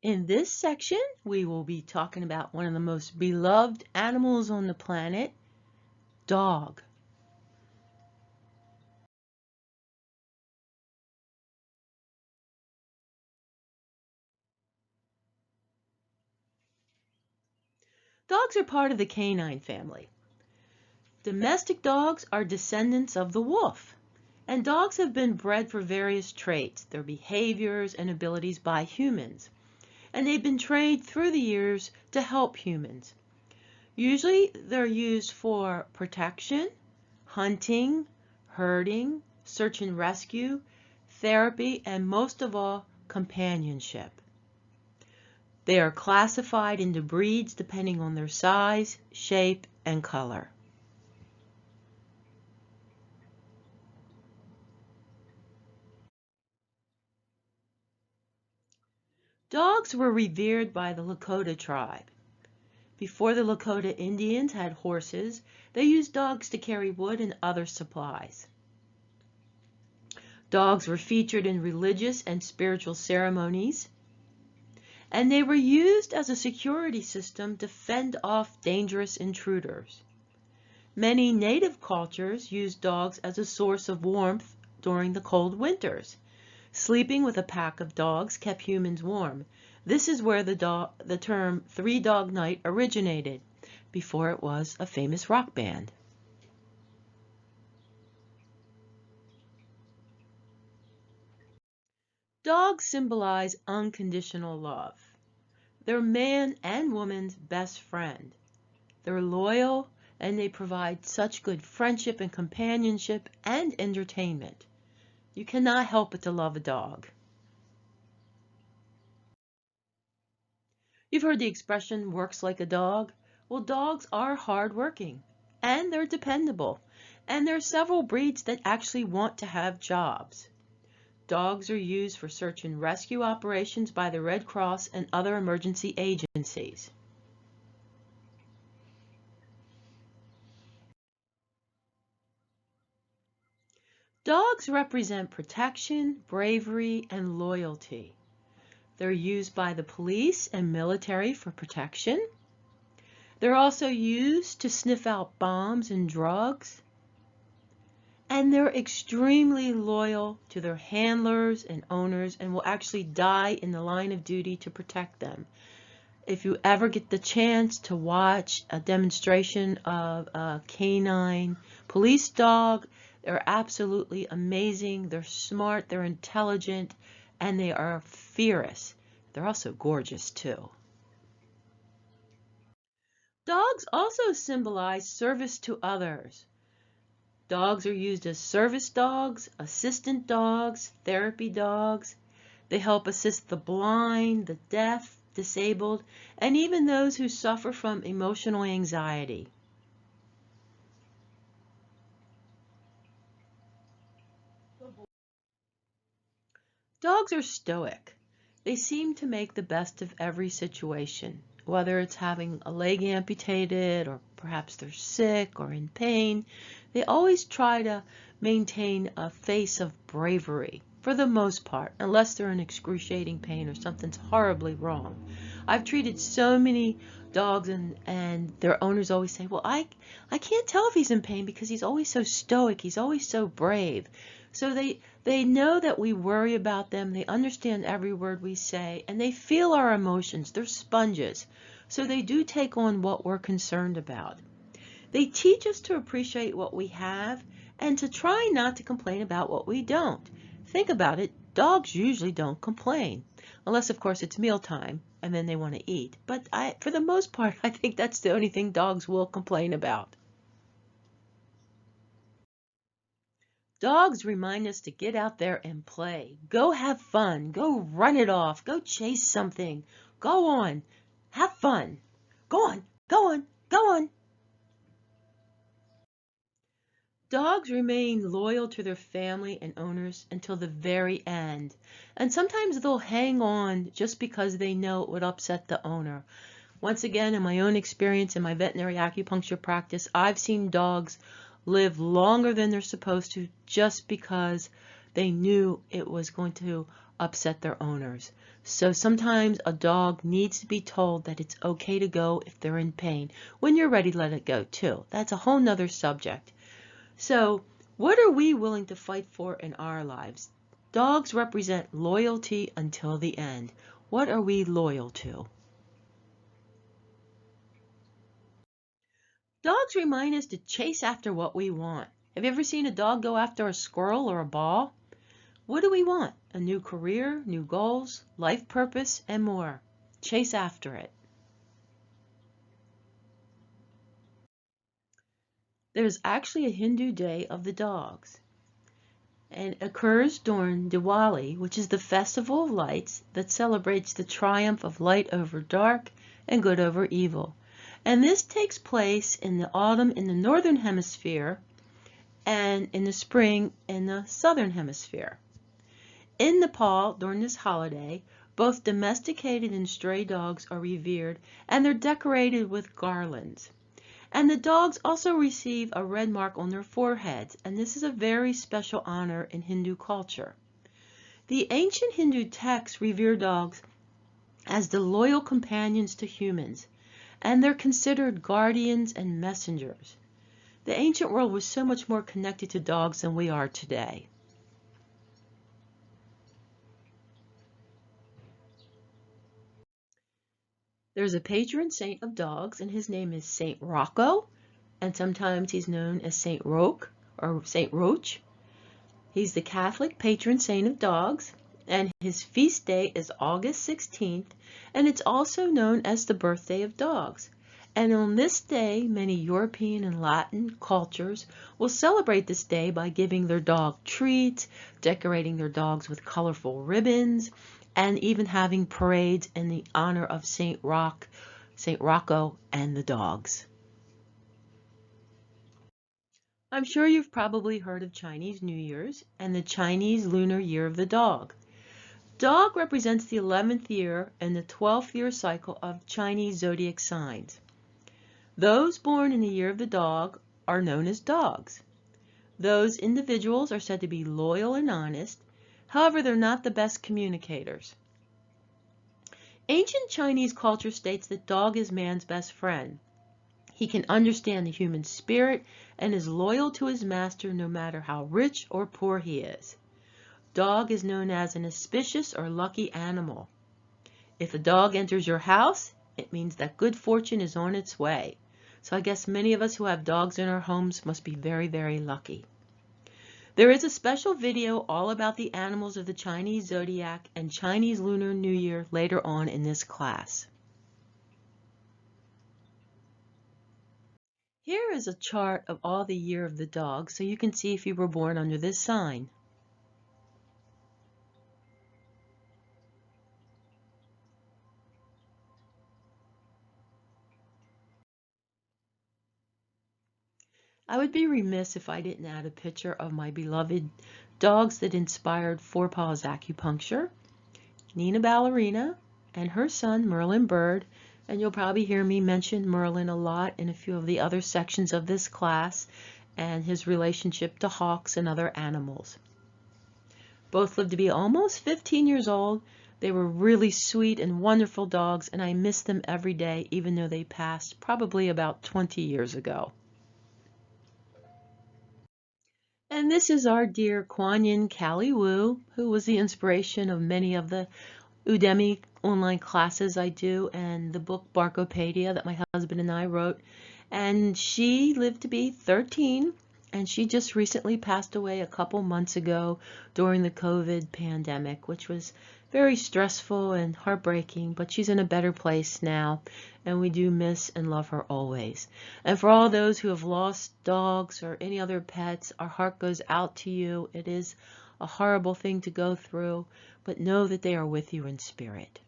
In this section, we will be talking about one of the most beloved animals on the planet, dog. Dogs are part of the canine family. Domestic dogs are descendants of the wolf, and dogs have been bred for various traits, their behaviors and abilities by humans, and they've been trained through the years to help humans. Usually they're used for protection, hunting, herding, search and rescue, therapy, and most of all, companionship. They are classified into breeds depending on their size, shape, and color. Dogs were revered by the Lakota tribe. Before the Lakota Indians had horses, they used dogs to carry wood and other supplies. Dogs were featured in religious and spiritual ceremonies, and they were used as a security system to fend off dangerous intruders. Many native cultures used dogs as a source of warmth during the cold winters. Sleeping with a pack of dogs kept humans warm. This is where the term three-dog night originated, before it was a famous rock band. Dogs symbolize unconditional love. They're man and woman's best friend. They're loyal, and they provide such good friendship and companionship and entertainment. You cannot help but to love a dog. You've heard the expression works like a dog. Well, dogs are hardworking and they're dependable. And there are several breeds that actually want to have jobs. Dogs are used for search and rescue operations by the Red Cross and other emergency agencies. Dogs represent protection, bravery, and loyalty. They're used by the police and military for protection. They're also used to sniff out bombs and drugs. And they're extremely loyal to their handlers and owners and will actually die in the line of duty to protect them. If you ever get the chance to watch a demonstration of a canine police dog, they're absolutely amazing. They're smart, they're intelligent, and they are fierce. They're also gorgeous too. Dogs also symbolize service to others. Dogs are used as service dogs, assistant dogs, therapy dogs. They help assist the blind, the deaf, disabled, and even those who suffer from emotional anxiety. Dogs are stoic. They seem to make the best of every situation, whether it's having a leg amputated or perhaps they're sick or in pain. They always try to maintain a face of bravery for the most part, unless they're in excruciating pain or something's horribly wrong. I've treated so many dogs and their owners always say, well, I can't tell if he's in pain because he's always so stoic, he's always so brave. So they know that we worry about them, they understand every word we say, and they feel our emotions. They're sponges. So they do take on what we're concerned about. They teach us to appreciate what we have and to try not to complain about what we don't. Think about it, dogs usually don't complain, unless of course it's mealtime and then they want to eat. But for the most part, I think that's the only thing dogs will complain about. Dogs remind us to get out there and play. Go have fun. Go run it off. Go chase something. Go on. Have fun. Go on. Go on. Go on. Dogs remain loyal to their family and owners until the very end. And sometimes they'll hang on just because they know it would upset the owner. Once again, in my own experience in my veterinary acupuncture practice, I've seen dogs live longer than they're supposed to just because they knew it was going to upset their owners. So sometimes a dog needs to be told that it's okay to go if they're in pain. When you're ready, let it go too. That's a whole nother subject. So what are we willing to fight for in our lives? Dogs represent loyalty until the end. What are we loyal to? Dogs remind us to chase after what we want. Have you ever seen a dog go after a squirrel or a ball? What do we want? A new career, new goals, life purpose, and more. Chase after it. There's actually a Hindu Day of the Dogs, and it occurs during Diwali, which is the festival of lights that celebrates the triumph of light over dark and good over evil. And this takes place in the autumn in the northern hemisphere and in the spring in the southern hemisphere. In Nepal, during this holiday, both domesticated and stray dogs are revered, and they're decorated with garlands. And the dogs also receive a red mark on their foreheads, and this is a very special honor in Hindu culture. The ancient Hindu texts revere dogs as the loyal companions to humans, and they're considered guardians and messengers. The ancient world was so much more connected to dogs than we are today. There's a patron saint of dogs, and his name is Saint Rocco, and sometimes he's known as Saint Roch or Saint Roch. He's the Catholic patron saint of dogs, and his feast day is August 16th, and it's also known as the birthday of dogs. And on this day, many European and Latin cultures will celebrate this day by giving their dog treats, decorating their dogs with colorful ribbons, and even having parades in the honor of Saint Rocco, and the dogs. I'm sure you've probably heard of Chinese New Year's and the Chinese Lunar Year of the Dog. Dog represents the 11th year and the 12th year cycle of Chinese zodiac signs. Those born in the year of the dog are known as dogs. Those individuals are said to be loyal and honest. However, they're not the best communicators. Ancient Chinese culture states that dog is man's best friend. He can understand the human spirit and is loyal to his master no matter how rich or poor he is. Dog is known as an auspicious or lucky animal. If a dog enters your house, it means that good fortune is on its way. So I guess many of us who have dogs in our homes must be very, very lucky. There is a special video all about the animals of the Chinese zodiac and Chinese Lunar New Year later on in this class. Here is a chart of all the year of the dog so you can see if you were born under this sign. I would be remiss if I didn't add a picture of my beloved dogs that inspired Paws Acupuncture, Nina Ballerina and her son Merlin Bird, and you'll probably hear me mention Merlin a lot in a few of the other sections of this class, and his relationship to hawks and other animals. Both lived to be almost 15 years old. They were really sweet and wonderful dogs, and I miss them every day, even though they passed probably about 20 years ago. And this is our dear Kuan Yin Callie Wu, who was the inspiration of many of the Udemy online classes I do and the book Barcopedia that my husband and I wrote. And she lived to be 13, and she just recently passed away a couple months ago during the COVID pandemic, which was very stressful and heartbreaking, but she's in a better place now, and we do miss and love her always. And for all those who have lost dogs or any other pets, our heart goes out to you. It is a horrible thing to go through, but know that they are with you in spirit.